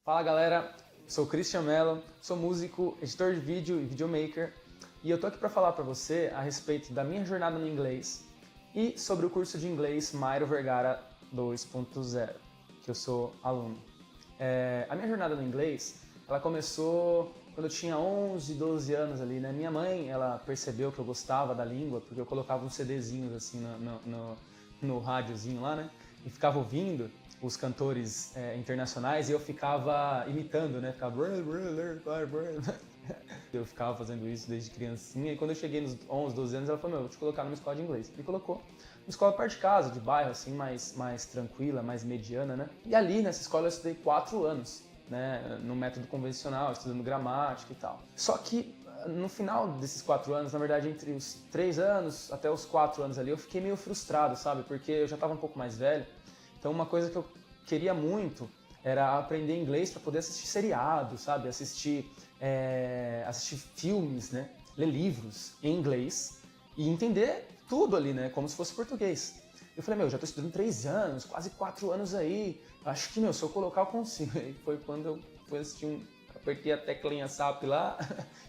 Fala galera, sou o Christian Mello, sou músico, editor de vídeo e videomaker e eu tô aqui para falar para você a respeito da minha jornada no inglês e sobre o curso de inglês Mairo Vergara 2.0, que eu sou aluno. A minha jornada no inglês, ela começou quando eu tinha 11, 12 anos ali, né? Minha mãe, ela percebeu que eu gostava da língua porque eu colocava uns CDzinhos assim no rádiozinho lá, né? E ficava ouvindo os cantores internacionais e eu ficava imitando, né? Eu ficava fazendo isso desde criancinha e quando eu cheguei nos 11, 12 anos ela falou, meu, vou te colocar numa escola de inglês. Me colocou numa escola perto de casa, de bairro, assim, mais tranquila, mais mediana, né? E ali nessa escola eu estudei 4 anos, né? No método convencional, estudando gramática e tal. Só que no final desses 4 anos, na verdade entre os 3 anos até os 4 anos ali, eu fiquei meio frustrado, sabe? Porque eu já estava um pouco mais velho. Então uma coisa que eu queria muito era aprender inglês para poder assistir seriado, sabe? Assistir filmes, né? Ler livros em inglês e entender tudo ali, né? Como se fosse português. Eu falei, meu, já tô estudando 3 anos, quase 4 anos aí. Acho que, meu, se eu colocar eu consigo. E foi quando eu fui assistir apertei a teclinha SAP lá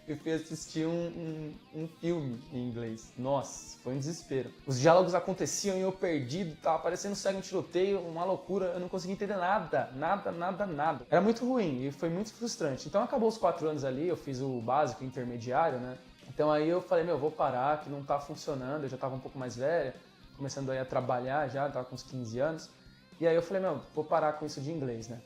e fui assistir um filme em inglês. Nossa, foi um desespero. Os diálogos aconteciam e eu perdido, tava parecendo cego em tiroteio, uma loucura, eu não conseguia entender nada. Era muito ruim e foi muito frustrante. Então acabou os 4 anos ali, eu fiz o básico, intermediário, né? Então aí eu falei, meu, vou parar, que não tá funcionando, eu já tava um pouco mais velha, começando aí a trabalhar já, tava com uns 15 anos. E aí eu falei, meu, vou parar com isso de inglês, né?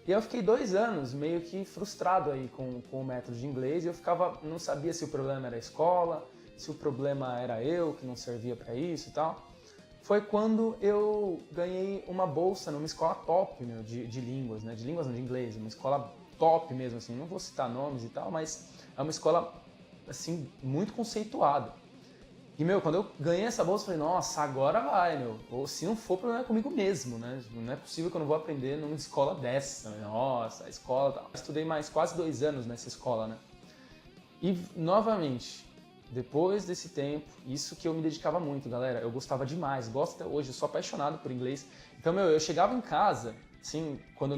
E eu fiquei 2 anos meio que frustrado aí com o método de inglês e eu não sabia se o problema era a escola, se o problema era eu que não servia para isso e tal. Foi quando eu ganhei uma bolsa numa escola top, meu, de línguas, né? De línguas não, de inglês, uma escola top mesmo, assim, não vou citar nomes e tal, mas é uma escola, assim, muito conceituada. E, meu, quando eu ganhei essa bolsa, eu falei, nossa, agora vai, meu. Ou se não for, o problema é comigo mesmo, né? Não é possível que eu não vou aprender numa escola dessa. Nossa, a escola tal. Estudei mais quase 2 anos nessa escola, né? E, novamente, depois desse tempo, isso que eu me dedicava muito, galera. Eu gostava demais, gosto até hoje, eu sou apaixonado por inglês. Então, meu, eu chegava em casa, assim, quando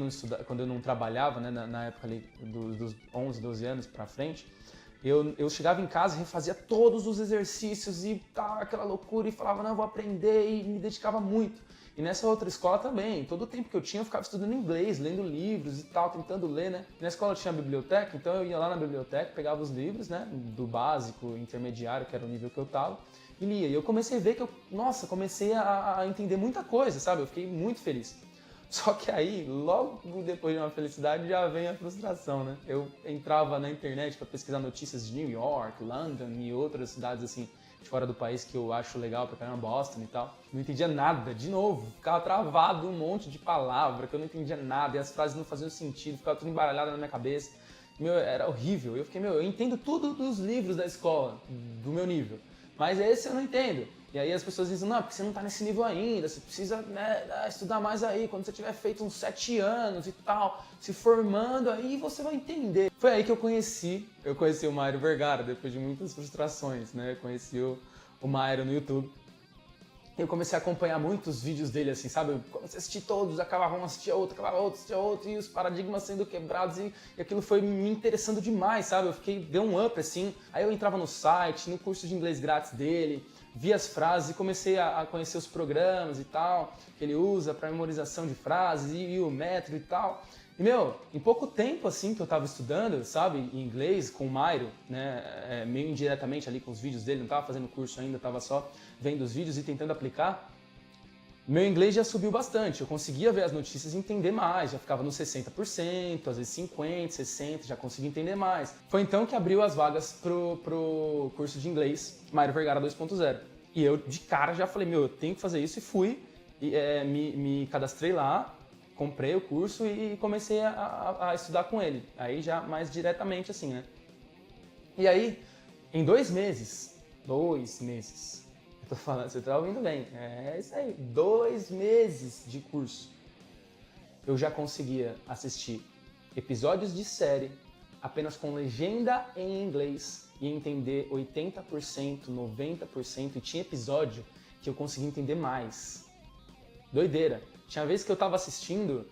eu não trabalhava, né, na época ali dos 11, 12 anos pra frente, eu chegava em casa e refazia todos os exercícios e tal, aquela loucura, e falava, não, eu vou aprender, e me dedicava muito. E nessa outra escola também, todo o tempo que eu tinha, eu ficava estudando inglês, lendo livros e tal, tentando ler, né? Na escola tinha biblioteca, então eu ia lá na biblioteca, pegava os livros, né, do básico, intermediário, que era o nível que eu tava, e lia. E eu comecei a ver que comecei a entender muita coisa, sabe? Eu fiquei muito feliz. Só que aí, logo depois de uma felicidade, já vem a frustração, né? Eu entrava na internet para pesquisar notícias de New York, London e outras cidades assim de fora do país que eu acho legal pra caramba, Boston e tal. Não entendia nada, de novo. Ficava travado um monte de palavra que eu não entendia nada e as frases não faziam sentido, ficava tudo embaralhado na minha cabeça. Meu, era horrível. Eu fiquei, meu, eu entendo tudo dos livros da escola, do meu nível. Mas esse eu não entendo. E aí as pessoas dizem, não, porque você não tá nesse nível ainda, você precisa, né, estudar mais aí, quando você tiver feito uns 7 anos e tal, se formando, aí você vai entender. Foi aí que eu conheci o Mairo Vergara, depois de muitas frustrações, né, eu conheci o Mairo no YouTube. Eu comecei a acompanhar muitos vídeos dele, assim, sabe? Eu comecei a assistir todos, acabava um, assistia outro, e os paradigmas sendo quebrados, e aquilo foi me interessando demais, sabe? Deu um up, assim. Aí eu entrava no site, no curso de inglês grátis dele, via as frases e comecei a conhecer os programas e tal, que ele usa para memorização de frases e o método e tal. E, meu, em pouco tempo, assim, que eu tava estudando, sabe, em inglês, com o Mairo, né, meio indiretamente ali com os vídeos dele, não tava fazendo curso ainda, tava só vendo os vídeos e tentando aplicar, meu inglês já subiu bastante, eu conseguia ver as notícias e entender mais, já ficava nos 60%, às vezes 50%, 60%, já conseguia entender mais. Foi então que abriu as vagas pro curso de inglês Mairo Vergara 2.0. E eu, de cara, já falei, meu, eu tenho que fazer isso e fui, me cadastrei lá, comprei o curso e comecei a estudar com ele. Aí já mais diretamente assim, né? E aí, em 2 meses, eu tô falando, você tá ouvindo bem, é isso aí, 2 meses de curso, eu já conseguia assistir episódios de série apenas com legenda em inglês e entender 80%, 90%, e tinha episódio que eu conseguia entender mais. Doideira. Tinha vez que eu tava assistindo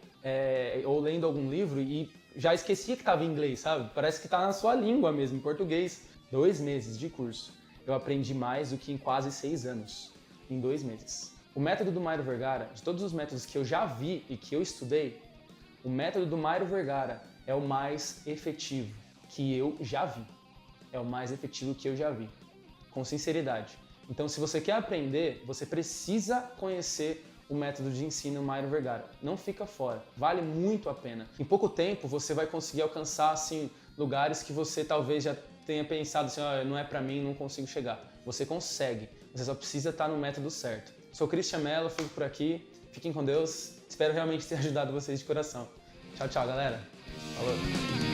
ou lendo algum livro e já esquecia que estava em inglês, sabe? Parece que está na sua língua mesmo, em português. 2 meses de curso, eu aprendi mais do que em quase 6 anos, em 2 meses. O método do Mairo Vergara, de todos os métodos que eu já vi e que eu estudei, o método do Mairo Vergara é o mais efetivo que eu já vi. É o mais efetivo que eu já vi, com sinceridade. Então, se você quer aprender, você precisa conhecer o método de ensino Mairo Vergara. Não fica fora, vale muito a pena. Em pouco tempo, você vai conseguir alcançar assim, lugares que você talvez já tenha pensado assim, não é pra mim, não consigo chegar. Você consegue, você só precisa estar no método certo. Sou Christian Mello, fico por aqui, fiquem com Deus, espero realmente ter ajudado vocês de coração. Tchau, tchau, galera. Falou!